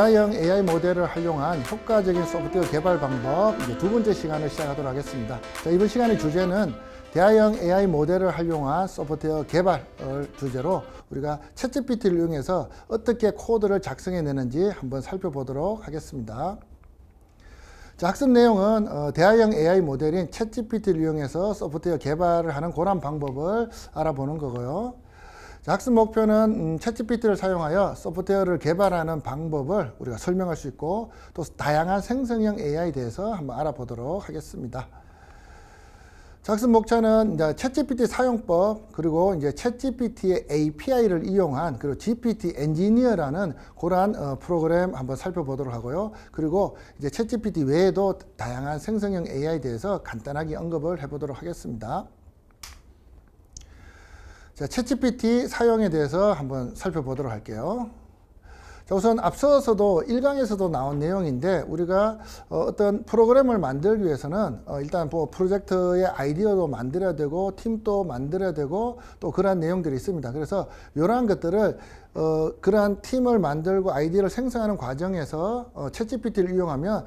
대화형 AI 모델을 활용한 효과적인 소프트웨어 개발 방법 이제 두 번째 시간을 시작하도록 하겠습니다. 자, 이번 시간의 주제는 대화형 AI 모델을 활용한 소프트웨어 개발을 주제로 우리가 챗GPT를 이용해서 어떻게 코드를 작성해내는지 한번 살펴보도록 하겠습니다. 자, 학습 내용은 대화형 AI 모델인 챗GPT를 이용해서 소프트웨어 개발을 하는 그런 방법을 알아보는 거고요. 자, 학습 목표는 챗GPT를 사용하여 소프트웨어를 개발하는 방법을 우리가 설명할 수 있고 또 다양한 생성형 AI에 대해서 한번 알아보도록 하겠습니다. 자, 학습 목차는 이제 챗GPT 사용법 그리고 이제 챗GPT의 API를 이용한 그리고 GPT 엔지니어라는 그러한 프로그램 한번 살펴보도록 하고요. 그리고 이제 챗GPT 외에도 다양한 생성형 AI에 대해서 간단하게 언급을 해보도록 하겠습니다. 자, 챗GPT 사용에 대해서 한번 살펴보도록 할게요. 자, 우선 앞서서도 1강에서도 나온 내용인데 우리가 어떤 프로그램을 만들기 위해서는 일단 뭐 프로젝트의 아이디어도 만들어야 되고 팀도 만들어야 되고 또 그러한 내용들이 있습니다. 그래서 이러한 것들을 그러한 팀을 만들고 아이디어를 생성하는 과정에서 챗GPT를 이용하면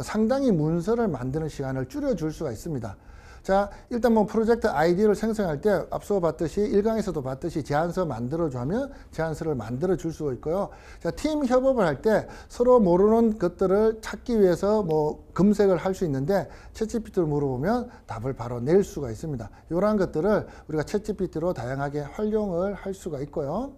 상당히 문서를 만드는 시간을 줄여줄 수가 있습니다. 자, 일단 뭐 프로젝트 아이디어를 생성할 때 앞서 봤듯이 1강에서도 봤듯이 제안서 만들어주면 제안서를 만들어 줄 수가 있고요. 자, 팀 협업을 할 때 서로 모르는 것들을 찾기 위해서 뭐 검색을 할 수 있는데 챗GPT를 물어보면 답을 바로 낼 수가 있습니다. 이러한 것들을 우리가 챗GPT로 다양하게 활용을 할 수가 있고요.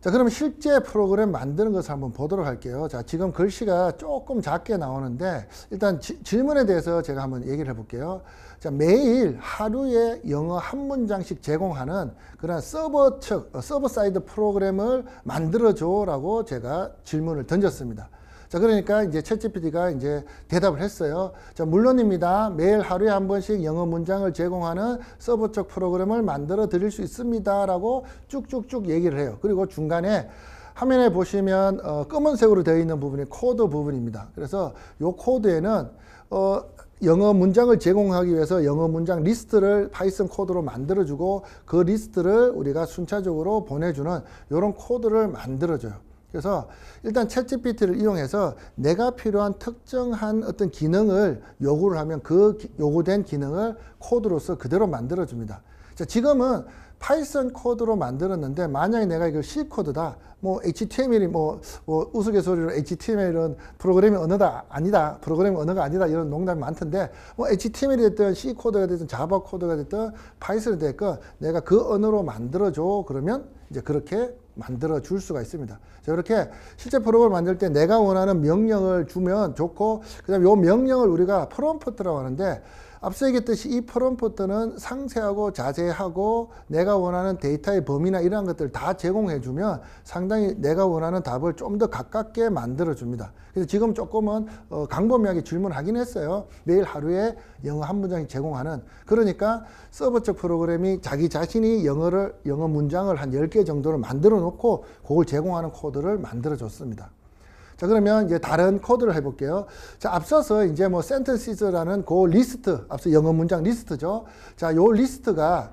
자, 그러면 실제 프로그램 만드는 것을 한번 보도록 할게요. 자, 지금 글씨가 조금 작게 나오는데 일단 질문에 대해서 제가 한번 얘기를 해볼게요. 자, 매일 하루에 영어 한 문장씩 제공하는 그런 서버 사이드 프로그램을 만들어줘라고 제가 질문을 던졌습니다. 자, 그러니까 이제 챗GPT가 이제 대답을 했어요. 자, 물론입니다. 매일 하루에 한 번씩 영어 문장을 제공하는 서버 쪽 프로그램을 만들어 드릴 수 있습니다. 라고 쭉쭉쭉 얘기를 해요. 그리고 중간에 화면에 보시면 검은색으로 되어 있는 부분이 코드 부분입니다. 그래서 이 코드에는 영어 문장을 제공하기 위해서 영어 문장 리스트를 파이썬 코드로 만들어주고 그 리스트를 우리가 순차적으로 보내주는 이런 코드를 만들어줘요. 그래서 일단 챗GPT를 이용해서 내가 필요한 특정한 어떤 기능을 요구를 하면 그 요구된 기능을 코드로서 그대로 만들어줍니다. 자, 지금은 파이썬 코드로 만들었는데 만약에 내가 이걸 C 코드다, 뭐 HTML이 뭐 우스갯소리로 HTML은 프로그래밍 언어다 아니다, 프로그래밍 언어가 아니다 이런 농담이 많던데 뭐 HTML이 됐든 C 코드가 됐든 자바 코드가 됐든 파이썬이 됐건 내가 그 언어로 만들어줘 그러면 이제 그렇게 만들어 줄 수가 있습니다. 자, 이렇게 실제 프로그램을 만들 때 내가 원하는 명령을 주면 좋고 그 다음에 이 명령을 우리가 프롬프트라고 하는데 앞서 얘기했듯이 이 프롬프트는 상세하고 자세하고 내가 원하는 데이터의 범위나 이러한 것들을 다 제공해 주면 상당히 내가 원하는 답을 좀 더 가깝게 만들어 줍니다. 그래서 지금 조금은 광범위하게 질문하긴 했어요. 매일 하루에 영어 한 문장씩 제공하는, 그러니까 서버 쪽 프로그램이 자기 자신이 영어 문장을 한 10개 정도를 만들어 놓고 그걸 제공하는 코드를 만들어 줬습니다. 자, 그러면 이제 다른 코드를 해볼게요. 자, 앞서서 이제 뭐 sentences라는 그 리스트, 앞서 영어 문장 리스트죠. 자, 요 리스트가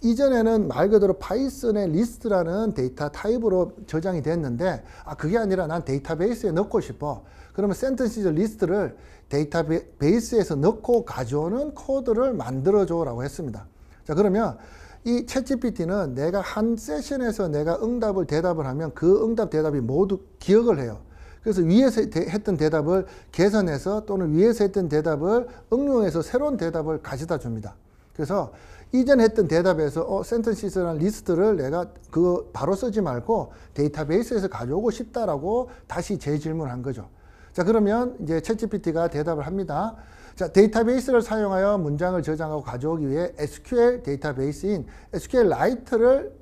이전에는 말 그대로 파이썬의 리스트라는 데이터 타입으로 저장이 됐는데, 그게 아니라 난 데이터베이스에 넣고 싶어. 그러면 sentences 리스트를 데이터베이스에서 넣고 가져오는 코드를 만들어줘라고 했습니다. 자, 그러면 이 챗GPT는 내가 한 세션에서 내가 응답을 대답을 하면 그 응답 대답이 모두 기억을 해요. 그래서 위에서 했던 대답을 개선해서 또는 위에서 했던 대답을 응용해서 새로운 대답을 가져다 줍니다. 그래서 이전에 했던 대답에서 sentences라는 리스트를 내가 그거 바로 쓰지 말고 데이터베이스에서 가져오고 싶다라고 다시 재질문한 거죠. 자, 그러면 이제 챗GPT가 대답을 합니다. 자, 데이터베이스를 사용하여 문장을 저장하고 가져오기 위해 SQL 데이터베이스인 SQLite를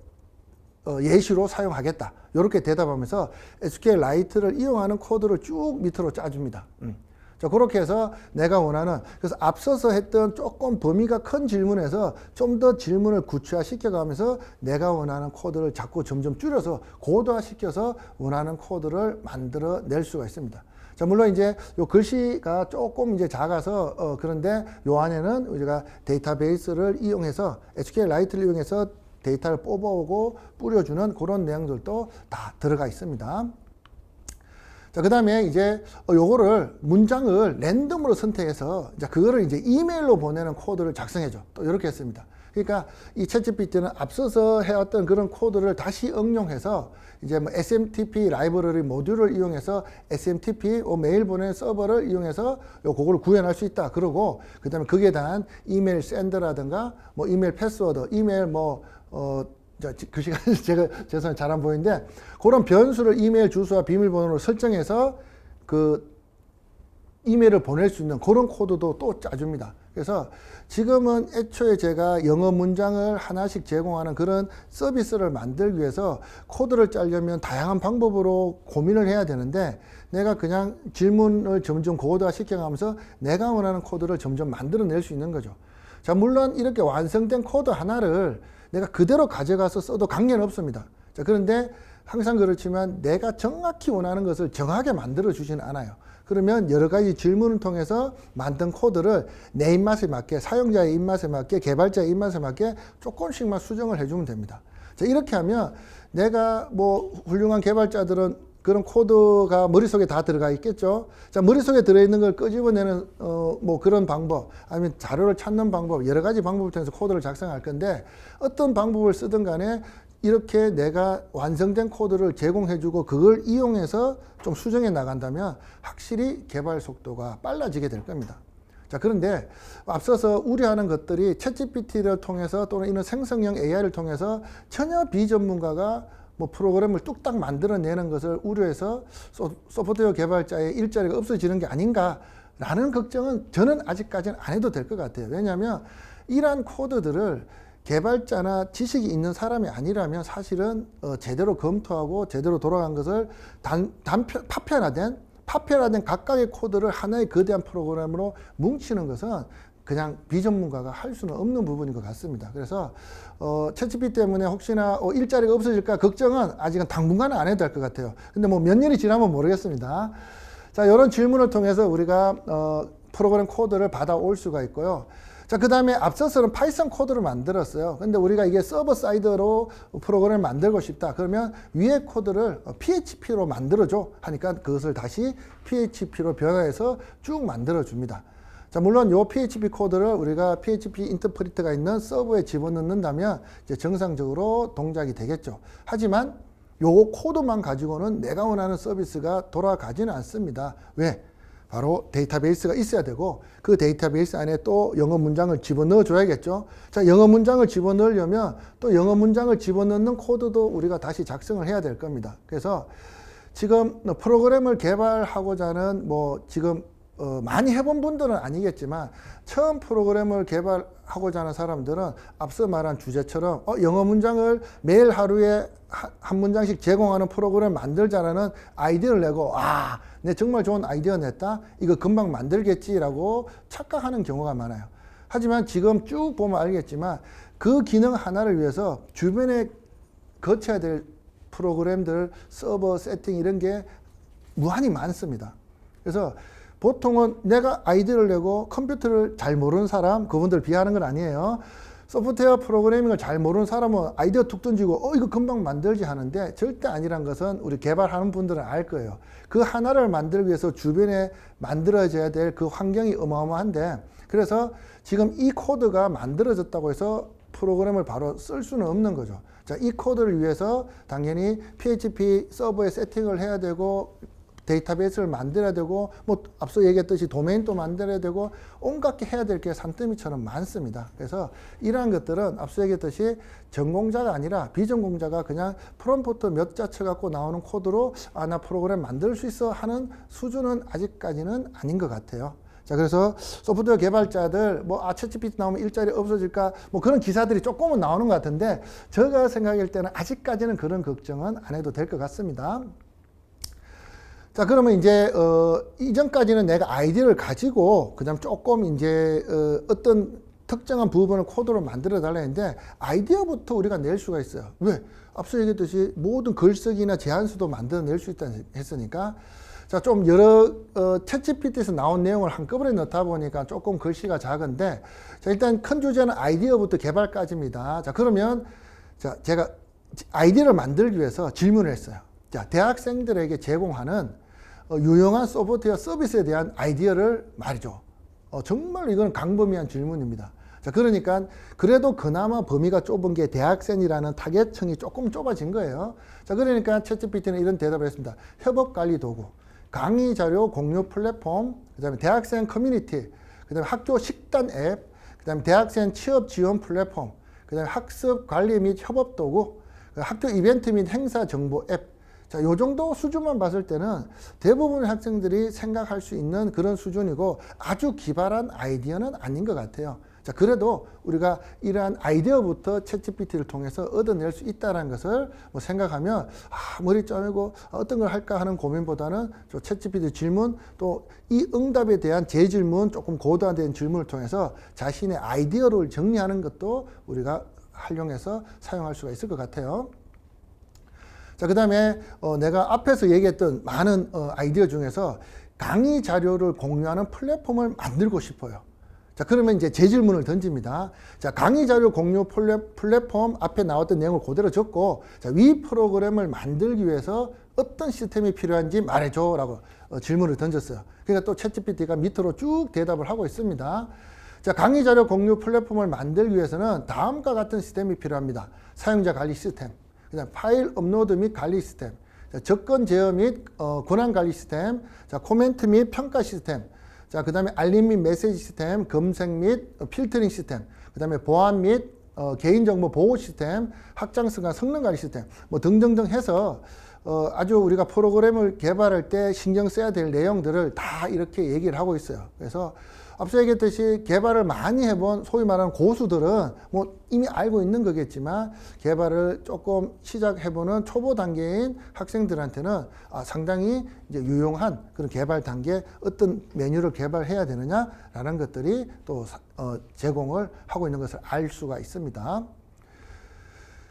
예시로 사용하겠다. 이렇게 대답하면서 SQLite를 이용하는 코드를 쭉 밑으로 짜줍니다. 자, 그렇게 해서 내가 원하는, 그래서 앞서서 했던 조금 범위가 큰 질문에서 좀 더 질문을 구체화시켜가면서 내가 원하는 코드를 자꾸 점점 줄여서 고도화시켜서 원하는 코드를 만들어낼 수가 있습니다. 자, 물론 이제 요 글씨가 조금 이제 작아서 그런데 요 안에는 우리가 데이터베이스를 이용해서 SQLite를 이용해서 데이터를 뽑아오고 뿌려주는 그런 내용들도 다 들어가 있습니다. 자, 그 다음에 이제 요거를 문장을 랜덤으로 선택해서 이제 그거를 이제 이메일로 보내는 코드를 작성해줘. 또 이렇게 했습니다. 그러니까 이 챗GPT는 앞서서 해왔던 그런 코드를 다시 응용해서 이제 뭐 SMTP 라이브러리 모듈을 이용해서 SMTP 메일 보내는 서버를 이용해서 그거를 구현할 수 있다. 그러고 그 다음에 거기에 대한 이메일 샌드라든가 뭐 이메일 패스워드, 이메일 그 시간에 제가 죄송해요. 잘 안 보이는데 그런 변수를 이메일 주소와 비밀번호로 설정해서 그 이메일을 보낼 수 있는 그런 코드도 또 짜줍니다. 그래서 지금은 애초에 제가 영어 문장을 하나씩 제공하는 그런 서비스를 만들기 위해서 코드를 짜려면 다양한 방법으로 고민을 해야 되는데 내가 그냥 질문을 점점 고도화 시켜가면서 내가 원하는 코드를 점점 만들어낼 수 있는 거죠. 자, 물론 이렇게 완성된 코드 하나를 내가 그대로 가져가서 써도 관계는 없습니다. 자, 그런데 항상 그렇지만 내가 정확히 원하는 것을 정확하게 만들어 주지는 않아요. 그러면 여러 가지 질문을 통해서 만든 코드를 내 입맛에 맞게, 사용자의 입맛에 맞게, 개발자의 입맛에 맞게 조금씩만 수정을 해주면 됩니다. 자, 이렇게 하면 내가 뭐 훌륭한 개발자들은 그런 코드가 머릿속에 다 들어가 있겠죠. 자, 머릿속에 들어있는 걸 끄집어내는 뭐 그런 방법, 아니면 자료를 찾는 방법, 여러 가지 방법을 통해서 코드를 작성할 건데 어떤 방법을 쓰든 간에 이렇게 내가 완성된 코드를 제공해주고 그걸 이용해서 좀 수정해 나간다면 확실히 개발 속도가 빨라지게 될 겁니다. 자, 그런데 앞서서 우려하는 것들이 챗GPT를 통해서 또는 이런 생성형 AI를 통해서 전혀 비전문가가 뭐 프로그램을 뚝딱 만들어내는 것을 우려해서 소프트웨어 개발자의 일자리가 없어지는 게 아닌가라는 걱정은 저는 아직까지는 안 해도 될 것 같아요. 왜냐하면 이러한 코드들을 개발자나 지식이 있는 사람이 아니라면 사실은 제대로 검토하고 제대로 돌아간 것을 파편화된 각각의 코드를 하나의 거대한 프로그램으로 뭉치는 것은 그냥 비전문가가 할 수는 없는 부분인 것 같습니다. 그래서 챗GPT 때문에 혹시나 일자리가 없어질까 걱정은 아직은 당분간은 안 해도 될 것 같아요. 근데 뭐 몇 년이 지나면 모르겠습니다. 자, 이런 질문을 통해서 우리가 프로그램 코드를 받아올 수가 있고요. 자, 그 다음에 앞서서는 파이썬 코드를 만들었어요. 근데 우리가 이게 서버 사이드로 프로그램을 만들고 싶다. 그러면 위에 코드를 PHP로 만들어줘 하니까 그것을 다시 PHP로 변화해서 쭉 만들어줍니다. 자, 물론 요 PHP 코드를 우리가 PHP 인터프리터가 있는 서버에 집어넣는다면 이제 정상적으로 동작이 되겠죠. 하지만 요 코드만 가지고는 내가 원하는 서비스가 돌아가지는 않습니다. 왜? 바로 데이터베이스가 있어야 되고 그 데이터베이스 안에 또 영어 문장을 집어넣어 줘야겠죠. 자, 영어 문장을 집어넣으려면 또 영어 문장을 집어넣는 코드도 우리가 다시 작성을 해야 될 겁니다. 그래서 지금 프로그램을 개발하고자 하는 뭐 지금 많이 해본 분들은 아니겠지만 처음 프로그램을 개발하고자 하는 사람들은 앞서 말한 주제처럼 영어 문장을 매일 하루에 한 문장씩 제공하는 프로그램 만들자라는 아이디어를 내고 내 정말 좋은 아이디어 냈다? 이거 금방 만들겠지라고 착각하는 경우가 많아요. 하지만 지금 쭉 보면 알겠지만 그 기능 하나를 위해서 주변에 거쳐야 될 프로그램들, 서버 세팅 이런 게 무한히 많습니다. 그래서 보통은 내가 아이디어를 내고 컴퓨터를 잘 모르는 사람, 그분들 비하하는 건 아니에요. 소프트웨어 프로그래밍을 잘 모르는 사람은 아이디어 툭 던지고 이거 금방 만들지 하는데 절대 아니란 것은 우리 개발하는 분들은 알 거예요. 그 하나를 만들기 위해서 주변에 만들어져야 될 그 환경이 어마어마한데 그래서 지금 이 코드가 만들어졌다고 해서 프로그램을 바로 쓸 수는 없는 거죠. 자, 이 코드를 위해서 당연히 PHP 서버에 세팅을 해야 되고 데이터베이스를 만들어야 되고 뭐 앞서 얘기했듯이 도메인도 만들어야 되고 온갖 게 해야 될 게 산더미처럼 많습니다. 그래서 이러한 것들은 앞서 얘기했듯이 전공자가 아니라 비전공자가 그냥 프롬프트 몇 자 쳐갖고 나오는 코드로 나 프로그램 만들 수 있어 하는 수준은 아직까지는 아닌 것 같아요. 자, 그래서 소프트웨어 개발자들 챗GPT 나오면 일자리 없어질까 뭐 그런 기사들이 조금은 나오는 것 같은데 제가 생각할 때는 아직까지는 그런 걱정은 안 해도 될 것 같습니다. 자, 그러면 이제 이전까지는 내가 아이디어를 가지고 그다음 조금 이제 어떤 특정한 부분을 코드로 만들어 달라 했는데 아이디어부터 우리가 낼 수가 있어요. 왜? 앞서 얘기했듯이 모든 글쓰기나 제안수도 만들어낼 수 있다 했으니까 자, 좀 여러 챗GPT에서 나온 내용을 한꺼번에 넣다 보니까 조금 글씨가 작은데 자, 일단 큰 주제는 아이디어부터 개발까지입니다. 자, 그러면 자, 제가 아이디어를 만들기 위해서 질문을 했어요. 자, 대학생들에게 제공하는 유용한 소프트웨어 서비스에 대한 아이디어를 말이죠. 정말 이건 광범위한 질문입니다. 자, 그러니까 그래도 그나마 범위가 좁은 게 대학생이라는 타겟층이 조금 좁아진 거예요. 자, 그러니까 챗GPT는 이런 대답을 했습니다. 협업 관리 도구, 강의 자료 공유 플랫폼, 그다음에 대학생 커뮤니티, 그다음에 학교 식단 앱, 그다음에 대학생 취업 지원 플랫폼, 그다음에 학습 관리 및 협업 도구, 학교 이벤트 및 행사 정보 앱. 자, 요 정도 수준만 봤을 때는 대부분의 학생들이 생각할 수 있는 그런 수준이고 아주 기발한 아이디어는 아닌 것 같아요. 자, 그래도 우리가 이러한 아이디어부터 챗GPT를 통해서 얻어낼 수 있다는 것을 뭐 생각하면 머리 쪼매고 어떤 걸 할까 하는 고민보다는 저 챗GPT 질문 또 이 응답에 대한 재질문 조금 고도화된 질문을 통해서 자신의 아이디어를 정리하는 것도 우리가 활용해서 사용할 수가 있을 것 같아요. 자, 그 다음에 내가 앞에서 얘기했던 많은 아이디어 중에서 강의 자료를 공유하는 플랫폼을 만들고 싶어요. 자, 그러면 이제 재질문을 던집니다. 자, 강의 자료 공유 플랫폼 앞에 나왔던 내용을 그대로 적고, 자, 위 프로그램을 만들기 위해서 어떤 시스템이 필요한지 말해줘 라고 질문을 던졌어요. 그러니까 또 챗GPT가 밑으로 쭉 대답을 하고 있습니다. 자, 강의 자료 공유 플랫폼을 만들기 위해서는 다음과 같은 시스템이 필요합니다. 사용자 관리 시스템, 그다음 파일 업로드 및 관리 시스템, 자, 접근 제어 및 권한 관리 시스템, 자, 코멘트 및 평가 시스템, 자, 그 다음에 알림 및 메시지 시스템, 검색 및 필터링 시스템, 그 다음에 보안 및 개인정보 보호 시스템, 확장성과 성능 관리 시스템, 뭐 등등등 해서 아주 우리가 프로그램을 개발할 때 신경 써야 될 내용들을 다 이렇게 얘기를 하고 있어요. 그래서 앞서 얘기했듯이 개발을 많이 해본 소위 말하는 고수들은 뭐 이미 알고 있는 거겠지만 개발을 조금 시작해보는 초보 단계인 학생들한테는 상당히 이제 유용한 그런 개발 단계 어떤 메뉴를 개발해야 되느냐라는 것들이 또 제공을 하고 있는 것을 알 수가 있습니다.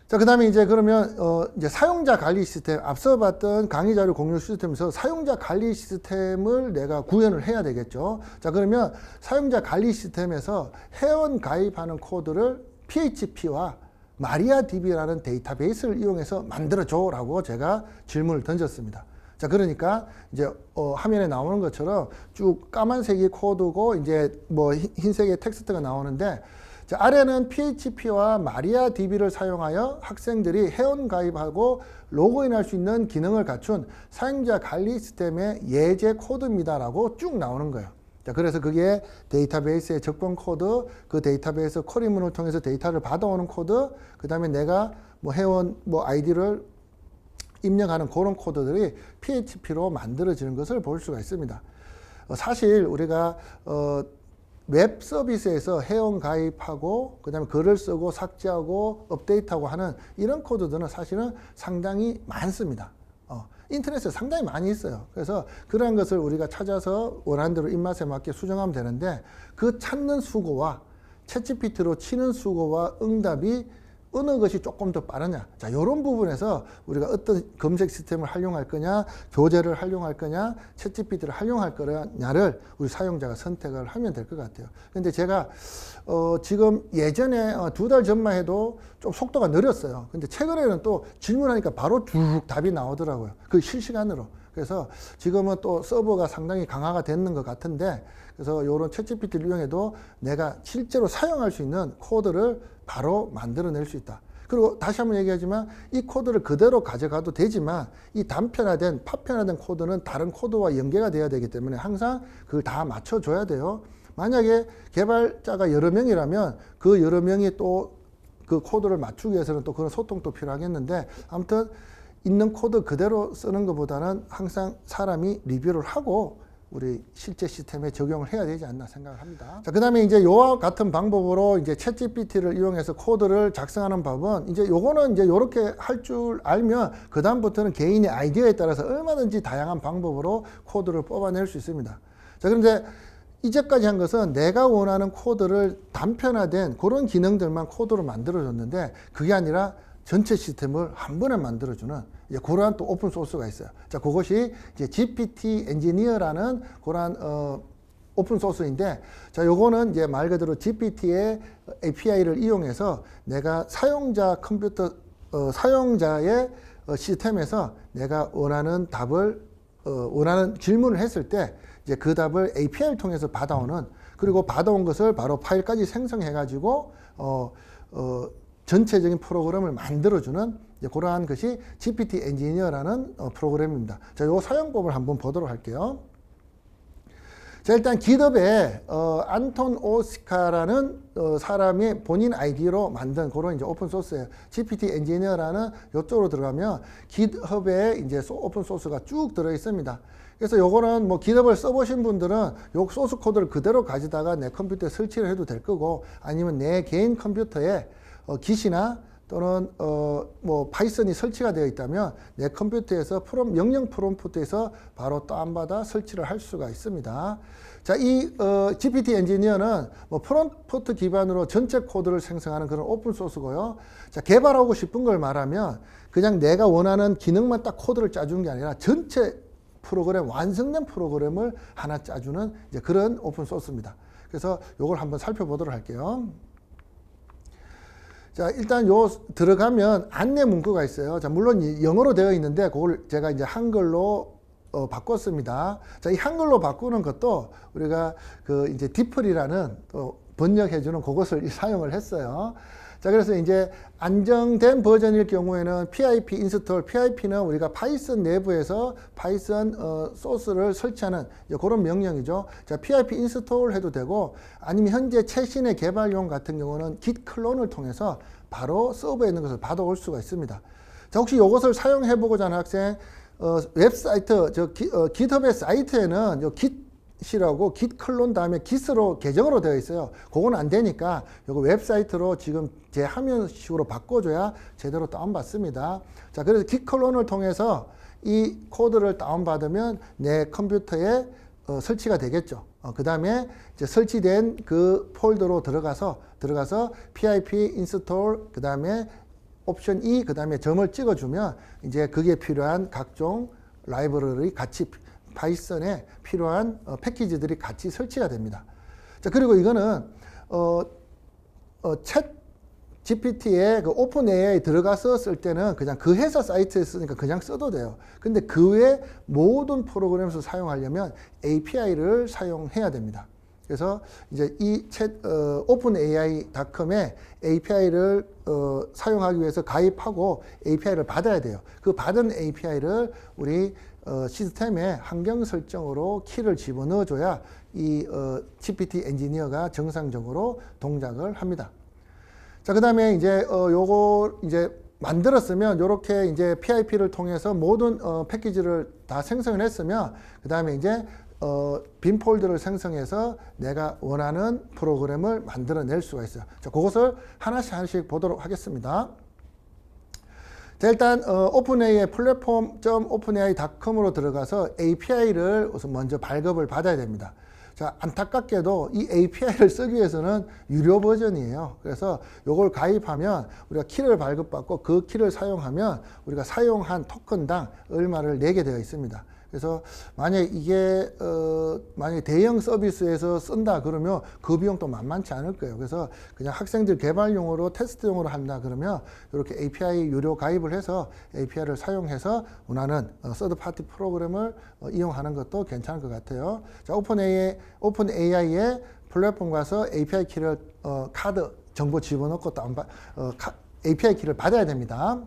자, 그 다음에 이제 그러면 이제 사용자 관리 시스템, 앞서 봤던 강의 자료 공유 시스템에서 사용자 관리 시스템을 내가 구현을 해야 되겠죠. 자, 그러면 사용자 관리 시스템에서 회원 가입하는 코드를 PHP와 마리아DB라는 데이터베이스를 이용해서 만들어줘 라고 제가 질문을 던졌습니다. 자, 그러니까 이제 화면에 나오는 것처럼 쭉 까만색이 코드고 이제 뭐 흰색의 텍스트가 나오는데, 자, 아래는 PHP와 마리아DB를 사용하여 학생들이 회원 가입하고 로그인할 수 있는 기능을 갖춘 사용자 관리 시스템의 예제 코드입니다라고 쭉 나오는 거예요. 자, 그래서 그게 데이터베이스의 접근 코드, 그 데이터베이스 쿼리문을 통해서 데이터를 받아오는 코드, 그 다음에 내가 뭐 회원 뭐 아이디를 입력하는 그런 코드들이 PHP로 만들어지는 것을 볼 수가 있습니다. 사실 우리가 웹 서비스에서 회원 가입하고 그 다음에 글을 쓰고 삭제하고 업데이트하고 하는 이런 코드들은 사실은 상당히 많습니다. 인터넷에 상당히 많이 있어요. 그래서 그러한 것을 우리가 찾아서 원하는 대로 입맛에 맞게 수정하면 되는데, 그 찾는 수고와 챗GPT로 치는 수고와 응답이 어느 것이 조금 더 빠르냐. 자, 이런 부분에서 우리가 어떤 검색 시스템을 활용할 거냐, 교재를 활용할 거냐, 챗GPT를 활용할 거냐를 우리 사용자가 선택을 하면 될 것 같아요. 근데 제가 지금 예전에 2달 전만 해도 좀 속도가 느렸어요. 근데 최근에는 또 질문하니까 바로 쭉 답이 나오더라고요. 그 실시간으로. 그래서 지금은 또 서버가 상당히 강화가 됐는 것 같은데, 그래서 이런 챗GPT를 이용해도 내가 실제로 사용할 수 있는 코드를 바로 만들어낼 수 있다. 그리고 다시 한번 얘기하지만 이 코드를 그대로 가져가도 되지만 이 단편화된 파편화된 코드는 다른 코드와 연계가 돼야 되기 때문에 항상 그걸 다 맞춰줘야 돼요. 만약에 개발자가 여러 명이라면 그 여러 명이 또 그 코드를 맞추기 위해서는 또 그런 소통도 필요하겠는데, 아무튼 있는 코드 그대로 쓰는 것보다는 항상 사람이 리뷰를 하고 우리 실제 시스템에 적용을 해야 되지 않나 생각을 합니다. 자, 그 다음에 이제 요와 같은 방법으로 이제 챗GPT를 이용해서 코드를 작성하는 법은 이제 요거는 이제 요렇게 할 줄 알면 그다음부터는 개인의 아이디어에 따라서 얼마든지 다양한 방법으로 코드를 뽑아낼 수 있습니다. 자, 그런데 이제까지 한 것은 내가 원하는 코드를 단편화된 그런 기능들만 코드로 만들어줬는데, 그게 아니라 전체 시스템을 한 번에 만들어주는 그러한 또 오픈 소스가 있어요. 자, 그것이 이제 GPT 엔지니어라는 그러한 오픈 소스인데, 자, 요거는 이제 말 그대로 GPT의 API를 이용해서 내가 사용자 컴퓨터 사용자의 시스템에서 내가 원하는 답을 원하는 질문을 했을 때 이제 그 답을 API를 통해서 받아오는, 그리고 받아온 것을 바로 파일까지 생성해 가지고 전체적인 프로그램을 만들어주는 그러한 것이 GPT 엔지니어라는 프로그램입니다. 자, 요 사용법을 한번 보도록 할게요. 자, 일단 GitHub에 안톤 오스카라는 사람이 본인 아이디로 만든 그런 이제 오픈 소스예요. GPT 엔지니어라는 이쪽으로 들어가면 GitHub에 이제 오픈 소스가 쭉 들어 있습니다. 그래서 요거는 뭐 GitHub을 써보신 분들은 요 소스 코드를 그대로 가져다가 내 컴퓨터에 설치를 해도 될 거고, 아니면 내 개인 컴퓨터에 Git이나 또는 뭐 파이썬이 설치가 되어 있다면 내 컴퓨터에서 명령 프롬프트에서 바로 다운받아 설치를 할 수가 있습니다. 자, 이 GPT 엔지니어는 뭐 프롬프트 기반으로 전체 코드를 생성하는 그런 오픈 소스고요. 자, 개발하고 싶은 걸 말하면 그냥 내가 원하는 기능만 딱 코드를 짜주는 게 아니라 전체 프로그램, 완성된 프로그램을 하나 짜주는 이제 그런 오픈 소스입니다. 그래서 이걸 한번 살펴보도록 할게요. 자, 일단 요 들어가면 안내 문구가 있어요. 자, 물론 영어로 되어 있는데 그걸 제가 이제 한글로 바꿨습니다. 자, 이 한글로 바꾸는 것도 우리가 그 이제 디플이라는 또 번역해주는 그것을 사용을 했어요. 자, 그래서 이제 안정된 버전일 경우에는 pip 인스톨, pip는 우리가 파이썬 내부에서 파이썬 소스를 설치하는 그런 명령이죠. 자, pip 인스톨 해도 되고, 아니면 현재 최신의 개발용 같은 경우는 git 클론을 통해서 바로 서버에 있는 것을 받아올 수가 있습니다. 자, 혹시 이것을 사용해보고자 하는 학생, 웹사이트, GitHub의 사이트에는 요 git이라고 git 클론 다음에 git으로 계정으로 되어 있어요. 그건 안 되니까 요거 웹사이트로 지금 제 화면식으로 바꿔줘야 제대로 다운받습니다. 자, 그래서 git 클론을 통해서 이 코드를 다운받으면 내 컴퓨터에 설치가 되겠죠. 그 다음에 이제 설치된 그 폴더로 들어가서 pip install, 그 다음에 옵션 E, 그 다음에 점을 찍어주면 이제 그게 필요한 각종 라이브러리 같이 파이썬에 필요한 패키지들이 같이 설치가 됩니다. 자, 그리고 이거는 챗 GPT에 그 오픈 AI 들어가서 쓸 때는 그냥 그 회사 사이트에 쓰니까 그냥 써도 돼요. 근데 그 외 모든 프로그램에서 사용하려면 API를 사용해야 됩니다. 그래서 이제 이 openai.com에 API를 사용하기 위해서 가입하고 API를 받아야 돼요. 그 받은 API를 우리 시스템에 환경 설정으로 키를 집어넣어 줘야 이 GPT 엔지니어가 정상적으로 동작을 합니다. 자, 그 다음에 이제 요거 이제 만들었으면 요렇게 이제 PIP를 통해서 모든 패키지를 다 생성을 했으면 그 다음에 이제 빈 폴더를 생성해서 내가 원하는 프로그램을 만들어낼 수가 있어요. 자, 그것을 하나씩 보도록 하겠습니다. 자, 일단 오픈AI 플랫폼.openai.com으로 들어가서 API를 우선 먼저 발급을 받아야 됩니다. 자, 안타깝게도 이 API를 쓰기 위해서는 유료 버전이에요. 그래서 이걸 가입하면 우리가 키를 발급받고 그 키를 사용하면 우리가 사용한 토큰당 얼마를 내게 되어 있습니다. 그래서 만약에 이게 만약에 대형 서비스에서 쓴다 그러면 그 비용도 만만치 않을 거예요. 그래서 그냥 학생들 개발용으로 테스트용으로 한다 그러면 이렇게 API 유료 가입을 해서 API를 사용해서 원하는 서드 파티 프로그램을 이용하는 것도 괜찮을 것 같아요. 자, 오픈AI의 플랫폼 가서 API 키를 카드 정보 집어넣고 API 키를 받아야 됩니다.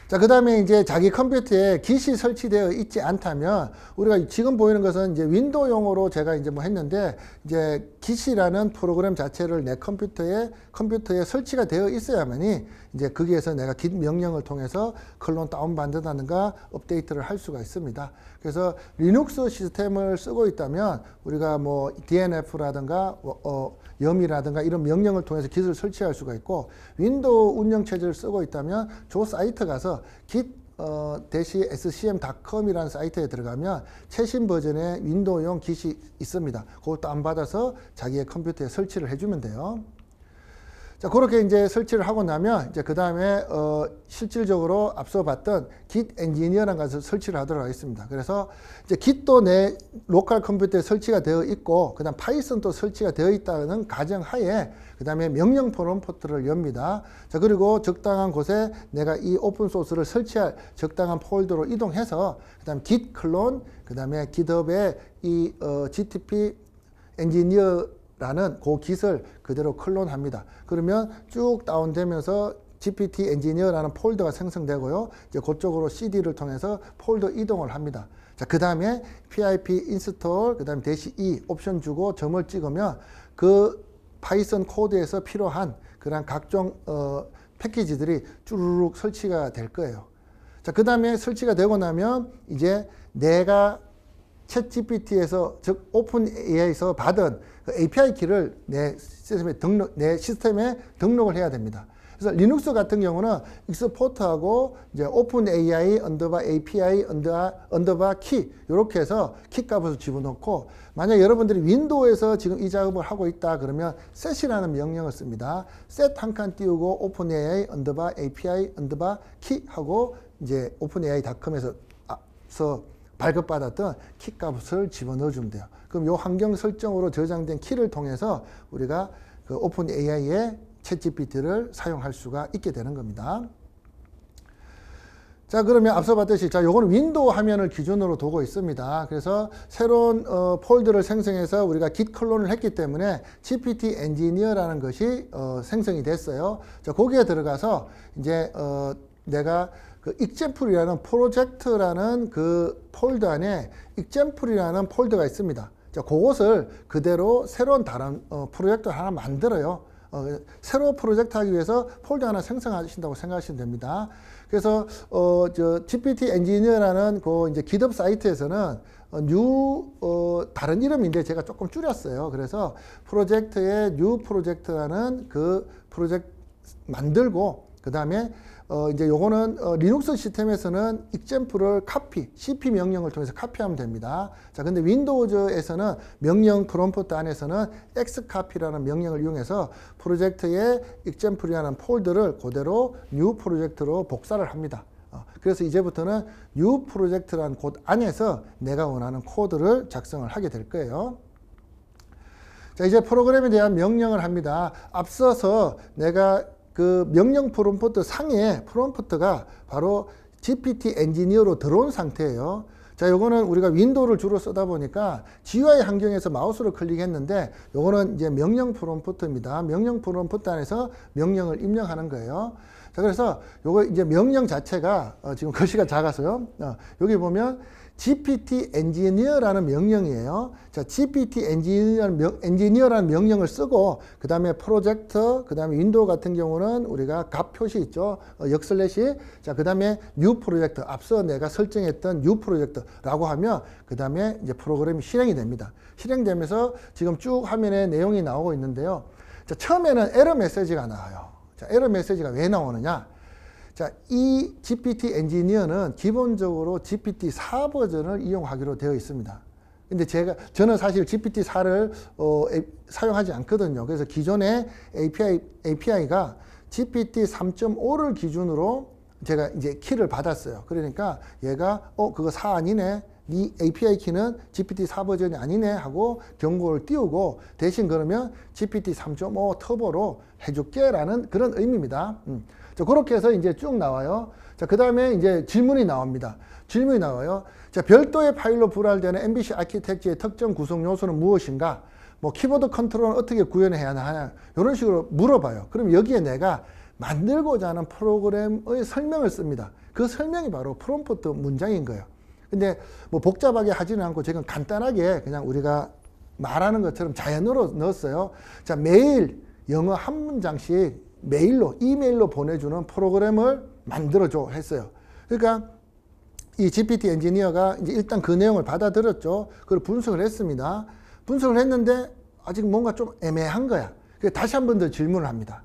자, 그 다음에 이제 자기 컴퓨터에 Git이 설치되어 있지 않다면 우리가 지금 보이는 것은 이제 윈도우용으로 제가 이제 뭐 했는데 이제 Git이라는 프로그램 자체를 내 컴퓨터에 설치가 되어 있어야만이 이제 거기에서 내가 Git 명령을 통해서 클론 다운받는다든가 업데이트를 할 수가 있습니다. 그래서 리눅스 시스템을 쓰고 있다면 우리가 뭐 DNF라든가 염이라든가 이런 명령을 통해서 Git을 설치할 수가 있고, 윈도우 운영체제를 쓰고 있다면 저 사이트 가서 git-scm.com이라는 사이트에 들어가면 최신 버전의 윈도우용 Git이 있습니다. 그것도 다운받아서 자기의 컴퓨터에 설치를 해주면 돼요. 자, 그렇게 이제 설치를 하고 나면 이제 그 다음에 실질적으로 앞서 봤던 Git 엔지니어라는 것을 설치를 하도록 하겠습니다. 그래서 이제 Git도 내 로컬 컴퓨터에 설치가 되어 있고, 그 다음 파이썬도 설치가 되어 있다는 가정하에 그 다음에 명령 프롬프트를 엽니다. 자, 그리고 적당한 곳에 내가 이 오픈 소스를 설치할 적당한 폴더로 이동해서 그 다음 Git 클론, 그 다음에 GitHub에 이 GTP 엔지니어라는 그 Git을 그대로 클론합니다. 그러면 쭉 다운되면서 GPT 엔지니어라는 폴더가 생성되고요. 이제 그쪽으로 CD를 통해서 폴더 이동을 합니다. 자, 그 다음에 pip install, 그 다음에 -e 옵션 주고 점을 찍으면 그 파이썬 코드에서 필요한 그런 각종 패키지들이 쭈루룩 설치가 될 거예요. 자, 그 다음에 설치가 되고 나면 이제 내가 챗 GPT에서 즉 오픈 AI에서 받은 그 API 키를 내 시스템에 등록을 해야 됩니다. 그래서 리눅스 같은 경우는 익스포트하고 이제 오픈 AI 언더바 API 언더바 키 이렇게 해서 키 값을 집어넣고, 만약 여러분들이 윈도우에서 지금 이 작업을 하고 있다 그러면 set이라는 명령을 씁니다. set 한 칸 띄우고 오픈 AI 언더바 API 언더바 키 하고 이제 openai.com에서 발급받았던 키 값을 집어넣어 주면 돼요. 그럼 이 환경 설정으로 저장된 키를 통해서 우리가 그 오픈 AI의 챗 GPT를 사용할 수가 있게 되는 겁니다. 자, 그러면 앞서 봤듯이, 자, 요거는 윈도우 화면을 기준으로 두고 있습니다. 그래서 새로운 폴더를 생성해서 우리가 git 클론을 했기 때문에 GPT 엔지니어라는 것이 생성이 됐어요. 자, 거기에 들어가서 이제 내가 그 example이라는 프로젝트라는 그 폴더 안에 example이라는 폴더가 있습니다. 자, 그것을 그대로 새로운 다른 프로젝트 하나 만들어요. 새로 프로젝트 하기 위해서 폴더 하나 생성하신다고 생각하시면 됩니다. 그래서 GPT 엔지니어라는 그 이제 GitHub 사이트에서는 다른 이름인데 제가 조금 줄였어요. 그래서 프로젝트의 new 프로젝트라는 그 프로젝트 만들고, 그 다음에 이제 요거는 리눅스 시스템에서는 example을 cp 명령을 통해서 카피하면 됩니다. 자, 근데 윈도우즈에서는 명령 프롬프트 안에서는 xcopy라는 명령을 이용해서 프로젝트의 example이라는 폴더를 그대로 new 프로젝트로 복사를 합니다. 그래서 이제부터는 new 프로젝트라는 곳 안에서 내가 원하는 코드를 작성을 하게 될 거예요. 자, 이제 프로그램에 대한 명령을 합니다. 앞서서 내가 그 명령 프롬프트 상에 프롬프트가 바로 GPT 엔지니어로 들어온 상태예요. 자, 요거는 우리가 윈도우를 주로 쓰다 보니까 GUI 환경에서 마우스를 클릭했는데 요거는 이제 명령 프롬프트입니다. 명령 프롬프트 안에서 명령을 입력하는 거예요. 자, 그래서 요거 이제 명령 자체가 지금 글씨가 작아서요. 여기 보면 GPT 엔지니어라는 명령이에요. 자, GPT 엔지니어라는 명령을 쓰고, 그 다음에 프로젝트, 그 다음에 윈도우 같은 경우는 우리가 값 표시 있죠. 역슬래시. 자, 그 다음에 뉴 프로젝트. 앞서 내가 설정했던 뉴 프로젝트라고 하면, 그 다음에 이제 프로그램이 실행이 됩니다. 실행되면서 지금 쭉 화면에 내용이 나오고 있는데요. 자, 처음에는 에러 메시지가 나와요. 자, 에러 메시지가 왜 나오느냐? 자, 이 GPT 엔지니어는 기본적으로 GPT-4 버전을 이용하기로 되어 있습니다. 근데 저는 사실 GPT-4를 사용하지 않거든요. 그래서 기존의 API가 GPT-3.5를 기준으로 제가 이제 키를 받았어요. 그러니까 얘가 그거 4 아니네. 네 API 키는 GPT-4 버전이 아니네 하고 경고를 띄우고, 대신 그러면 GPT-3.5 터보로 해줄게 라는 그런 의미입니다. 자, 그렇게 해서 이제 쭉 나와요. 자, 그 다음에 이제 질문이 나옵니다. 질문이 나와요. 자, 별도의 파일로 분할되는 MVC 아키텍처의 특정 구성 요소는 무엇인가? 뭐 키보드 컨트롤은 어떻게 구현해야 하냐? 이런 식으로 물어봐요. 그럼 여기에 내가 만들고자 하는 프로그램의 설명을 씁니다. 그 설명이 바로 프롬프트 문장인 거예요. 근데 뭐 복잡하게 하지는 않고 지금 간단하게 그냥 우리가 말하는 것처럼 자연어로 넣었어요. 자, 매일 영어 한 문장씩 이메일로 보내주는 프로그램을 만들어줘 했어요. 그러니까 이 GPT 엔지니어가 이제 일단 그 내용을 받아들였죠. 그걸 분석을 했습니다. 분석을 했는데 아직 뭔가 좀 애매한 거야. 그래서 다시 한 번 더 질문을 합니다.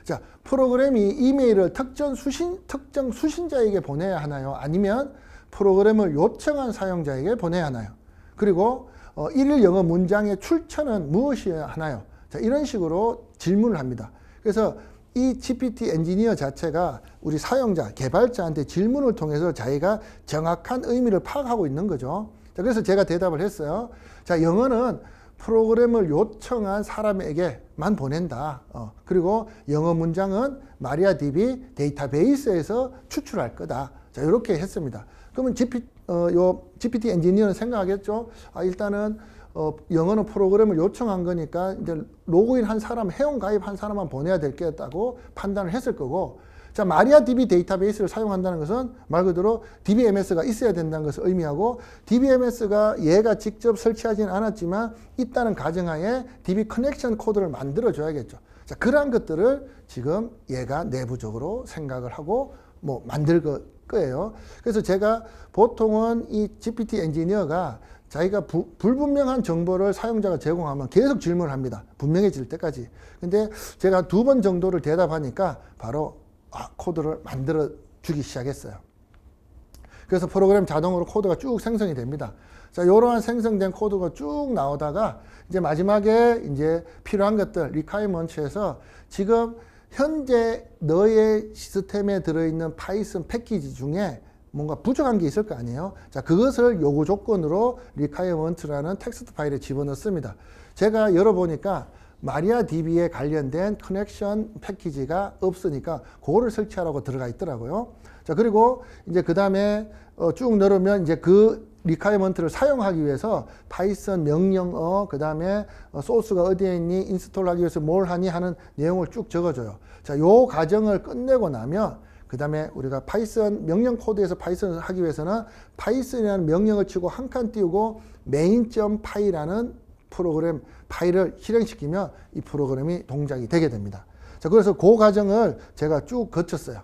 자, 프로그램이 이메일을 특정 수신자에게 보내야 하나요? 아니면 프로그램을 요청한 사용자에게 보내야 하나요? 그리고 일일 영어 문장의 출처는 무엇이어야 하나요? 자, 이런 식으로 질문을 합니다. 그래서 이 GPT 엔지니어 자체가 우리 사용자, 개발자한테 질문을 통해서 자기가 정확한 의미를 파악하고 있는 거죠. 자, 그래서 제가 대답을 했어요. 자, 영어는 프로그램을 요청한 사람에게만 보낸다. 그리고 영어 문장은 마리아DB 데이터베이스에서 추출할 거다. 자, 이렇게 했습니다. 그러면 GPT 엔지니어는 생각하겠죠. 일단은 영어는 프로그램을 요청한 거니까 이제 로그인 한 사람, 회원 가입한 사람만 보내야 되겠다고 판단을 했을 거고, 자, 마리아DB 데이터베이스를 사용한다는 것은 말 그대로 DBMS가 있어야 된다는 것을 의미하고, DBMS가 얘가 직접 설치하지는 않았지만 있다는 가정하에 DB 커넥션 코드를 만들어 줘야겠죠. 자, 그러한 것들을 지금 얘가 내부적으로 생각을 하고 뭐 만들 거예요. 그래서 제가 보통은 이 GPT 엔지니어가 자기가 불분명한 정보를 사용자가 제공하면 계속 질문을 합니다. 분명해질 때까지. 근데 제가 2번 정도를 대답하니까 바로 코드를 만들어 주기 시작했어요. 그래서 프로그램 자동으로 코드가 쭉 생성이 됩니다. 자, 이러한 생성된 코드가 쭉 나오다가 이제 마지막에 이제 필요한 것들, requirements에서 지금 현재 너의 시스템에 들어있는 파이썬 패키지 중에 뭔가 부족한 게 있을 거 아니에요. 자, 그것을 요구 조건으로 requirement라는 텍스트 파일에 집어넣습니다. 제가 열어보니까 마리아DB에 관련된 커넥션 패키지가 없으니까 그거를 설치하라고 들어가 있더라고요. 자, 그리고 이제 그 다음에 쭉 누르면 이제 그 requirement를 사용하기 위해서 파이썬 명령어, 그 다음에 소스가 어디에 있니, 인스톨 하기 위해서 뭘 하니 하는 내용을 쭉 적어줘요. 자, 요 과정을 끝내고 나면 그 다음에 우리가 파이썬 명령 코드에서 파이썬을 하기 위해서는 파이썬이라는 명령을 치고 한 칸 띄우고 main.py라는 프로그램 파일을 실행시키면 이 프로그램이 동작이 되게 됩니다. 자, 그래서 그 과정을 제가 쭉 거쳤어요.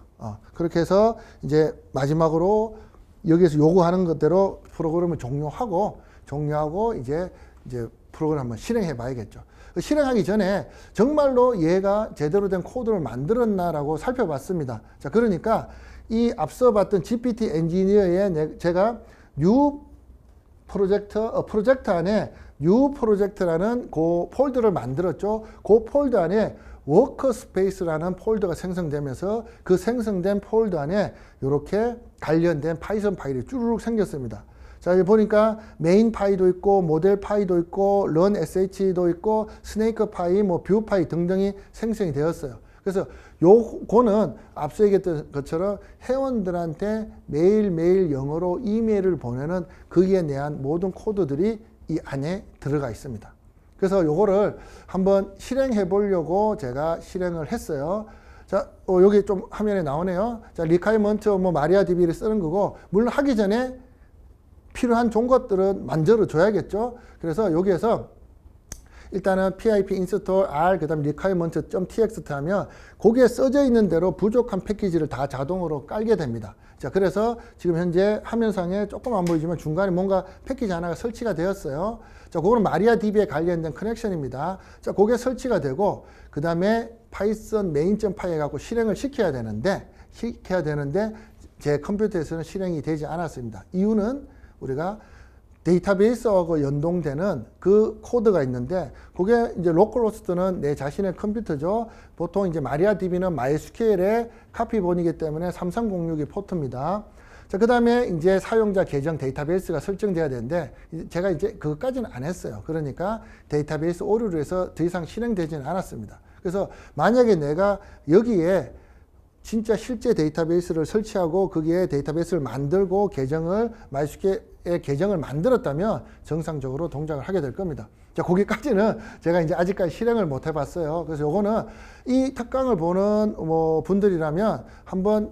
그렇게 해서 이제 마지막으로 여기에서 요구하는 것대로 프로그램을 종료하고 이제 프로그램을 한번 실행해 봐야겠죠. 실행하기 전에 정말로 얘가 제대로 된 코드를 만들었나라고 살펴봤습니다. 자, 그러니까 이 앞서 봤던 GPT 엔지니어에 제가 뉴 프로젝트 안에 뉴 프로젝트라는 그 폴더를 만들었죠. 그 폴더 안에 워커스페이스라는 폴더가 생성되면서 그 생성된 폴더 안에 이렇게 관련된 파이썬 파일이 쭈루룩 생겼습니다. 자, 여기 보니까 메인 파이도 있고 모델 파이도 있고 run sh도 있고 스네이크 파이, 뭐 뷰 파이 등등이 생성이 되었어요. 그래서 요거는 앞서 얘기했던 것처럼 회원들한테 매일매일 영어로 이메일을 보내는 거기에 대한 모든 코드들이 이 안에 들어가 있습니다. 그래서 요거를 한번 실행해 보려고 제가 실행을 했어요. 자, 여기 좀 화면에 나오네요. 자, requirement 뭐 마리아DB를 쓰는 거고, 물론 하기 전에 필요한 좋은 것들은 만들어 줘야겠죠. 그래서 여기에서 일단은 pip install r 그다음 requirement.txt 하면 거기에 써져 있는 대로 부족한 패키지를 다 자동으로 깔게 됩니다. 자, 그래서 지금 현재 화면상에 조금 안 보이지만 중간에 뭔가 패키지 하나가 설치가 되었어요. 자, 그거는 마리아DB에 관련된 커넥션입니다. 자, 그게 설치가 되고 그 다음에 파이썬 main.py 갖고 실행을 시켜야 되는데 제 컴퓨터에서는 실행이 되지 않았습니다. 이유는 우리가 데이터베이스하고 연동되는 그 코드가 있는데, 그게 이제 로컬호스트는 내 자신의 컴퓨터죠. 보통 이제 마리아DB는 MySQL의 카피본이기 때문에 3306이 포트입니다. 자, 그 다음에 이제 사용자 계정 데이터베이스가 설정돼야 되는데, 제가 이제 그것까지는 안 했어요. 그러니까 데이터베이스 오류로 해서 더 이상 실행되지는 않았습니다. 그래서 만약에 내가 여기에 진짜 실제 데이터베이스를 설치하고 거기에 데이터베이스를 만들고 계정을 MySQL의 계정을 만들었다면 정상적으로 동작을 하게 될 겁니다. 자, 거기까지는 제가 이제 아직까지 실행을 못 해봤어요. 그래서 요거는 이 특강을 보는 분들이라면 한번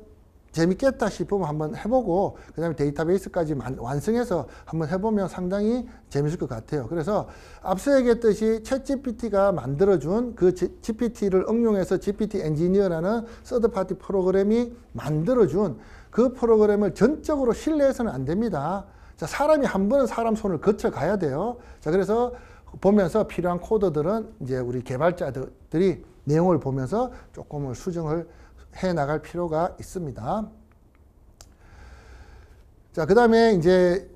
재밌겠다 싶으면 한번 해보고 그 다음에 데이터베이스까지 완성해서 한번 해보면 상당히 재밌을 것 같아요. 그래서 앞서 얘기했듯이 챗GPT가 만들어준 그 GPT를 응용해서 GPT 엔지니어라는 서드파티 프로그램이 만들어준 그 프로그램을 전적으로 신뢰해서는 안 됩니다. 자, 사람이 한 번은 사람 손을 거쳐 가야 돼요. 자, 그래서 보면서 필요한 코드들은 이제 우리 개발자들이 내용을 보면서 조금을 수정을 해 나갈 필요가 있습니다. 자, 그 다음에 이제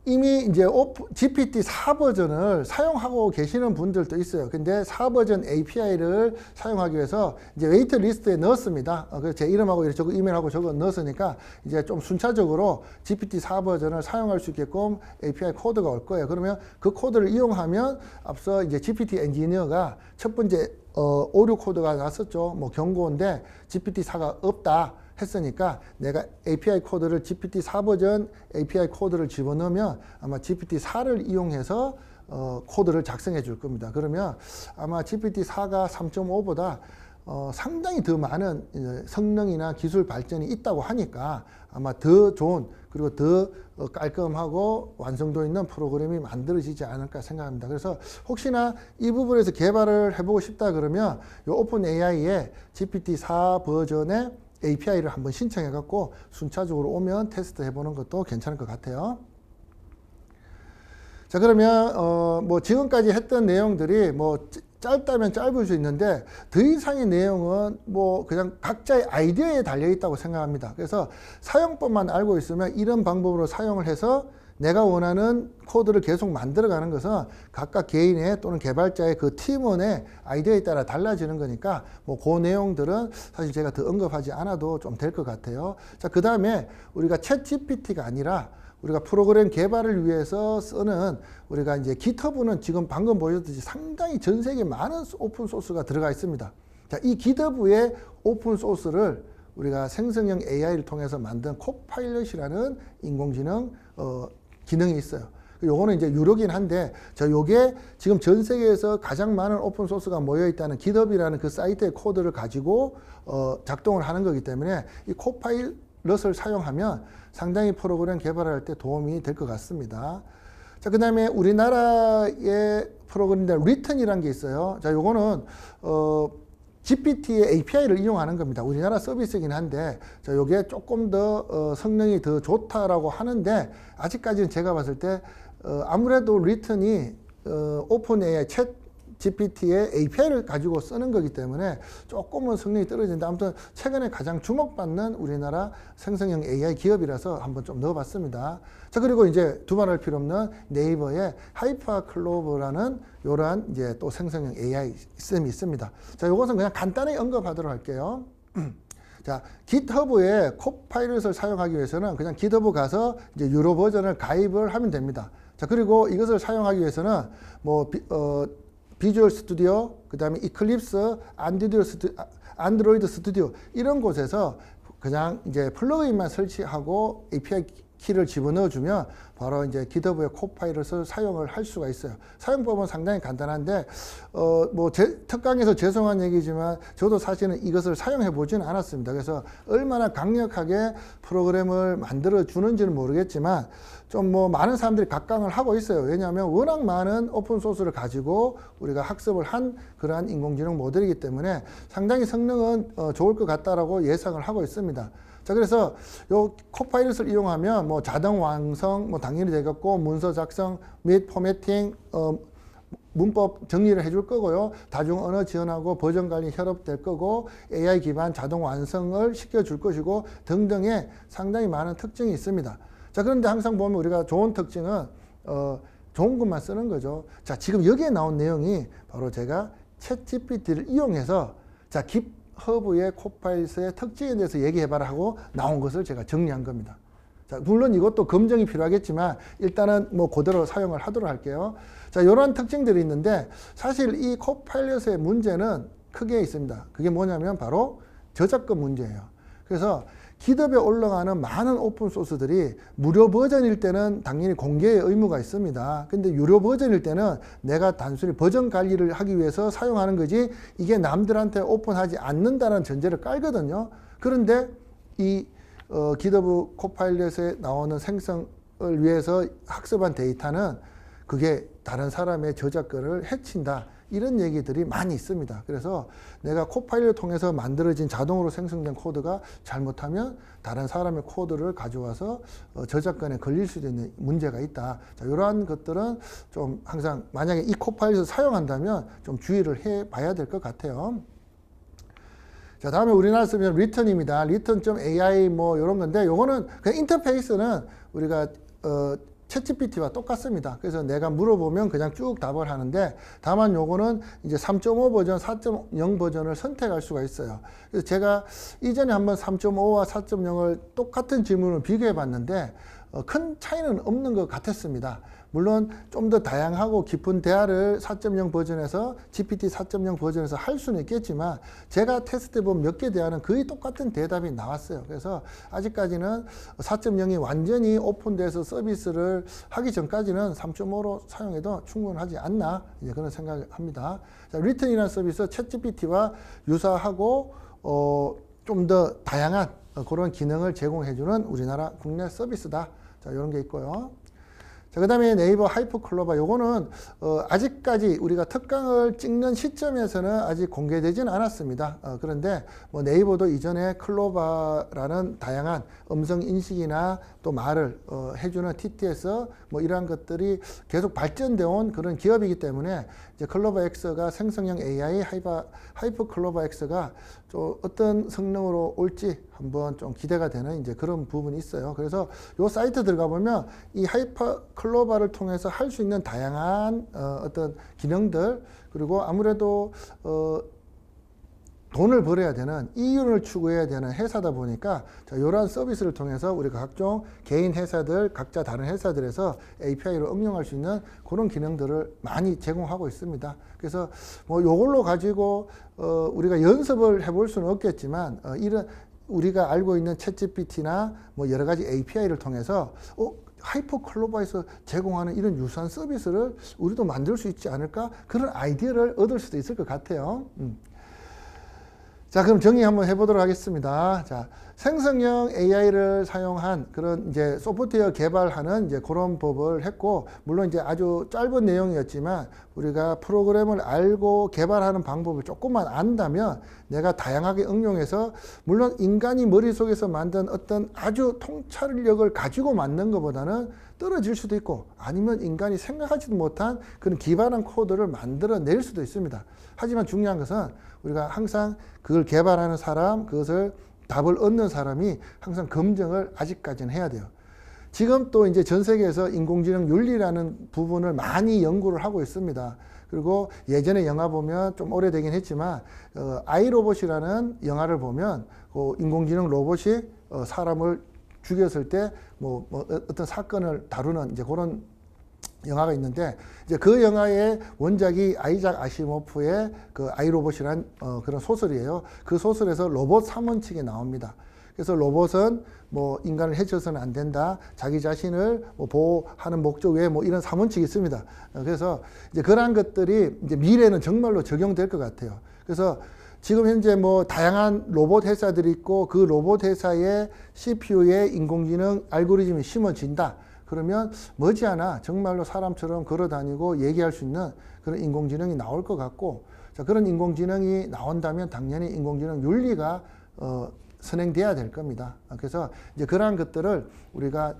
이미 이제 GPT 4 버전을 사용하고 계시는 분들도 있어요. 근데 4 버전 API를 사용하기 위해서 이제 웨이트 리스트에 넣었습니다. 그래서 제 이름하고 저거 이메일하고 저거 넣었으니까 이제 좀 순차적으로 GPT 4 버전을 사용할 수 있게끔 API 코드가 올 거예요. 그러면 그 코드를 이용하면 앞서 이제 GPT 엔지니어가 첫 번째 오류 코드가 났었죠. 뭐 경고인데 GPT 4가 없다 했으니까 내가 API 코드를 GPT 4 버전 API 코드를 집어넣으면 아마 GPT 4를 이용해서 코드를 작성해 줄 겁니다. 그러면 아마 GPT 4가 3.5보다 상당히 더 많은 성능이나 기술 발전이 있다고 하니까 아마 더 좋은 그리고 더 깔끔하고 완성도 있는 프로그램이 만들어지지 않을까 생각합니다. 그래서 혹시나 이 부분에서 개발을 해보고 싶다 그러면 이 오픈 AI의 GPT 4 버전의 API를 한번 신청해 갖고 순차적으로 오면 테스트 해보는 것도 괜찮을 것 같아요. 자, 그러면 뭐 지금까지 했던 내용들이 뭐 짧다면 짧을 수 있는데 더 이상의 내용은 뭐 그냥 각자의 아이디어에 달려 있다고 생각합니다. 그래서 사용법만 알고 있으면 이런 방법으로 사용을 해서 내가 원하는 코드를 계속 만들어가는 것은 각각 개인의 또는 개발자의 그 팀원의 아이디어에 따라 달라지는 거니까 뭐 그 내용들은 사실 제가 더 언급하지 않아도 좀 될 것 같아요. 자, 그 다음에 우리가 챗 GPT가 아니라 우리가 프로그램 개발을 위해서 쓰는 우리가 이제 GitHub는 지금 방금 보여줬듯이 상당히 전 세계 많은 오픈 소스가 들어가 있습니다. 자, 이 GitHub의 오픈 소스를 우리가 생성형 AI를 통해서 만든 코파일럿이라는 인공지능 기능이 있어요. 요거는 이제 유료긴 한데, 요게 지금 전 세계에서 가장 많은 오픈 소스가 모여 있다는 GitHub이라는 그 사이트의 코드를 가지고 작동을 하는 거기 때문에 이 코파일럿을 사용하면 상당히 프로그램 개발할 때 도움이 될 것 같습니다. 자, 그 다음에 우리나라의 프로그램인데 리턴이라는 게 있어요. 자, 요거는 GPT의 API를 이용하는 겁니다. 우리나라 서비스이긴 한데, 자, 요게 조금 더 성능이 더 좋다라고 하는데, 아직까지는 제가 봤을 때 아무래도 리턴이 오픈 AI 챗 GPT의 API를 가지고 쓰는 거기 때문에 조금은 성능이 떨어진다. 아무튼 최근에 가장 주목받는 우리나라 생성형 AI 기업이라서 한번 좀 넣어봤습니다. 자, 그리고 이제 두말할 필요 없는 네이버의 하이퍼클로버라는 요런 이제 또 생성형 AI 시스템이 있습니다. 자, 요것은 그냥 간단히 언급하도록 할게요. 자, GitHub의 코파일럿을 사용하기 위해서는 그냥 GitHub 가서 이제 유료 버전을 가입을 하면 됩니다. 자, 그리고 이것을 사용하기 위해서는 뭐 비주얼 스튜디오, 그 다음에 이클립스, 안드로이드 스튜디오 이런 곳에서 그냥 이제 플러그인만 설치하고 API 키를 집어넣어 주면 바로 이제 GitHub의 코파일럿을 사용을 할 수가 있어요. 사용법은 상당히 간단한데 뭐 특강에서 죄송한 얘기지만 저도 사실은 이것을 사용해 보지는 않았습니다. 그래서 얼마나 강력하게 프로그램을 만들어 주는지는 모르겠지만 좀 뭐 많은 사람들이 각광을 하고 있어요. 왜냐하면 워낙 많은 오픈 소스를 가지고 우리가 학습을 한 그러한 인공지능 모델이기 때문에 상당히 성능은 좋을 것 같다라고 예상을 하고 있습니다. 자, 그래서 요 코파일럿을 이용하면 뭐 자동 완성 뭐 당연히 되겠고, 문서 작성 및 포매팅, 문법 정리를 해줄 거고요. 다중 언어 지원하고 버전 관리 협업될 거고, AI 기반 자동 완성을 시켜줄 것이고 등등의 상당히 많은 특징이 있습니다. 자, 그런데 항상 보면 우리가 좋은 특징은 좋은 것만 쓰는 거죠. 자, 지금 여기에 나온 내용이 바로 제가 챗 GPT를 이용해서 자, GitHub의 코파일럿의 특징에 대해서 얘기해봐라 하고 나온 것을 제가 정리한 겁니다. 자, 물론 이것도 검증이 필요하겠지만 일단은 뭐 그대로 사용을 하도록 할게요. 자, 이런 특징들이 있는데 사실 이 코파일럿의 문제는 크게 있습니다. 그게 뭐냐면 바로 저작권 문제예요. 그래서 GitHub에 올라가는 많은 오픈 소스들이 무료 버전일 때는 당연히 공개의 의무가 있습니다. 근데 유료 버전일 때는 내가 단순히 버전 관리를 하기 위해서 사용하는 거지 이게 남들한테 오픈하지 않는다는 전제를 깔거든요. 그런데 이 GitHub 코파일럿에 나오는 생성을 위해서 학습한 데이터는 그게 다른 사람의 저작권을 해친다. 이런 얘기들이 많이 있습니다. 그래서 내가 코파일럿을 통해서 만들어진 자동으로 생성된 코드가 잘못하면 다른 사람의 코드를 가져와서 저작권에 걸릴 수도 있는 문제가 있다. 자, 이러한 것들은 좀 항상 만약에 이 코파일럿을 사용한다면 좀 주의를 해 봐야 될 것 같아요. 자, 다음에 우리나라 쓰면 리턴입니다. return.ai 뭐 이런 건데 요거는 그냥 인터페이스는 우리가 챗GPT와 똑같습니다. 그래서 내가 물어보면 그냥 쭉 답을 하는데, 다만 요거는 이제 3.5 버전, 4.0 버전을 선택할 수가 있어요. 그래서 제가 이전에 한번 3.5와 4.0을 똑같은 질문을 비교해 봤는데 큰 차이는 없는 것 같았습니다. 물론 좀 더 다양하고 깊은 대화를 4.0 버전에서 GPT 4.0 버전에서 할 수는 있겠지만, 제가 테스트해 본 몇 개 대화는 거의 똑같은 대답이 나왔어요. 그래서 아직까지는 4.0이 완전히 오픈돼서 서비스를 하기 전까지는 3.5로 사용해도 충분하지 않나, 이제 그런 생각을 합니다. 자, 리튼이라는 서비스 챗GPT와 유사하고 좀 더 다양한 그런 기능을 제공해주는 우리나라 국내 서비스다. 자, 이런 게 있고요. 자, 그 다음에 네이버 하이퍼클로바, 요거는 아직까지 우리가 특강을 찍는 시점에서는 아직 공개되지는 않았습니다. 그런데 뭐 네이버도 이전에 클로바라는 다양한 음성 인식이나 또 말을 해주는 TTS 뭐 이러한 것들이 계속 발전되어 온 그런 기업이기 때문에, 이제 클로바 X가 생성형 AI 하이퍼클로바 X가 좀 어떤 성능으로 올지 한번 좀 기대가 되는 이제 그런 부분이 있어요. 그래서 요 사이트 들어가 보면 이 하이퍼클로바를 통해서 할 수 있는 다양한 어떤 기능들, 그리고 아무래도 돈을 벌어야 되는, 이윤을 추구해야 되는 회사다 보니까, 자, 이러한 서비스를 통해서 우리가 각종 개인 회사들, 각자 다른 회사들에서 API로 응용할 수 있는 그런 기능들을 많이 제공하고 있습니다. 그래서 뭐 요걸로 가지고 우리가 연습을 해볼 수는 없겠지만, 이런 우리가 알고 있는 챗GPT나 뭐 여러 가지 API를 통해서 하이퍼클로바에서 제공하는 이런 유사한 서비스를 우리도 만들 수 있지 않을까, 그런 아이디어를 얻을 수도 있을 것 같아요. 자, 그럼 정리 한번 해보도록 하겠습니다. 자, 생성형 AI를 사용한 그런 이제 소프트웨어 개발하는 이제 그런 법을 했고, 물론 이제 아주 짧은 내용이었지만 우리가 프로그램을 알고 개발하는 방법을 조금만 안다면 내가 다양하게 응용해서, 물론 인간이 머릿속에서 만든 어떤 아주 통찰력을 가지고 만든 것보다는 떨어질 수도 있고, 아니면 인간이 생각하지도 못한 그런 기발한 코드를 만들어낼 수도 있습니다. 하지만 중요한 것은 우리가 항상 그걸 개발하는 사람, 그것을 답을 얻는 사람이 항상 검증을 아직까지는 해야 돼요. 지금 또 이제 전 세계에서 인공지능 윤리라는 부분을 많이 연구를 하고 있습니다. 그리고 예전에 영화 보면 좀 오래되긴 했지만 아이로봇이라는 영화를 보면 그 인공지능 로봇이 사람을 죽였을 때 뭐 어떤 사건을 다루는 이제 그런 영화가 있는데, 이제 그 영화의 원작이 아이작 아시모프의 그 아이로봇이란 그런 소설이에요. 그 소설에서 로봇 3원칙이 나옵니다. 그래서 로봇은 뭐 인간을 해쳐서는 안 된다, 자기 자신을 뭐 보호하는 목적 외에 뭐 이런 3원칙이 있습니다. 그래서 이제 그러한 것들이 이제 미래는 정말로 적용될 것 같아요. 그래서 지금 현재 뭐 다양한 로봇 회사들이 있고, 그 로봇 회사의 CPU에 인공지능 알고리즘이 심어진다. 그러면 머지않아 정말로 사람처럼 걸어다니고 얘기할 수 있는 그런 인공지능이 나올 것 같고, 자, 그런 인공지능이 나온다면 당연히 인공지능 윤리가 선행돼야 될 겁니다. 그래서 이제 그러한 것들을 우리가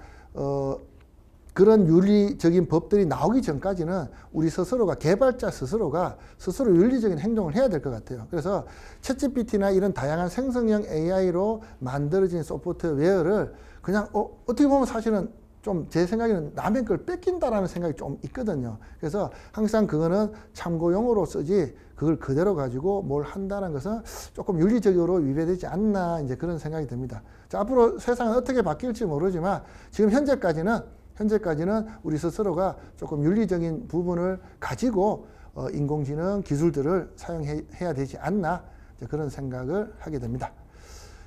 그런 윤리적인 법들이 나오기 전까지는 우리 스스로가, 개발자 스스로가 스스로 윤리적인 행동을 해야 될 것 같아요. 그래서 챗GPT나 이런 다양한 생성형 AI로 만들어진 소프트웨어를 그냥 어떻게 보면 사실은 좀 제 생각에는 남의 걸 뺏긴다라는 생각이 좀 있거든요. 그래서 항상 그거는 참고용으로 쓰지, 그걸 그대로 가지고 뭘 한다는 것은 조금 윤리적으로 위배되지 않나, 이제 그런 생각이 듭니다. 자, 앞으로 세상은 어떻게 바뀔지 모르지만 지금 현재까지는 우리 스스로가 조금 윤리적인 부분을 가지고 인공지능 기술들을 사용해야 되지 않나, 이제 그런 생각을 하게 됩니다.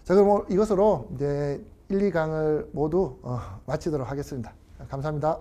자, 그럼 이것으로 이제 1, 2강을 모두 마치도록 하겠습니다. 감사합니다.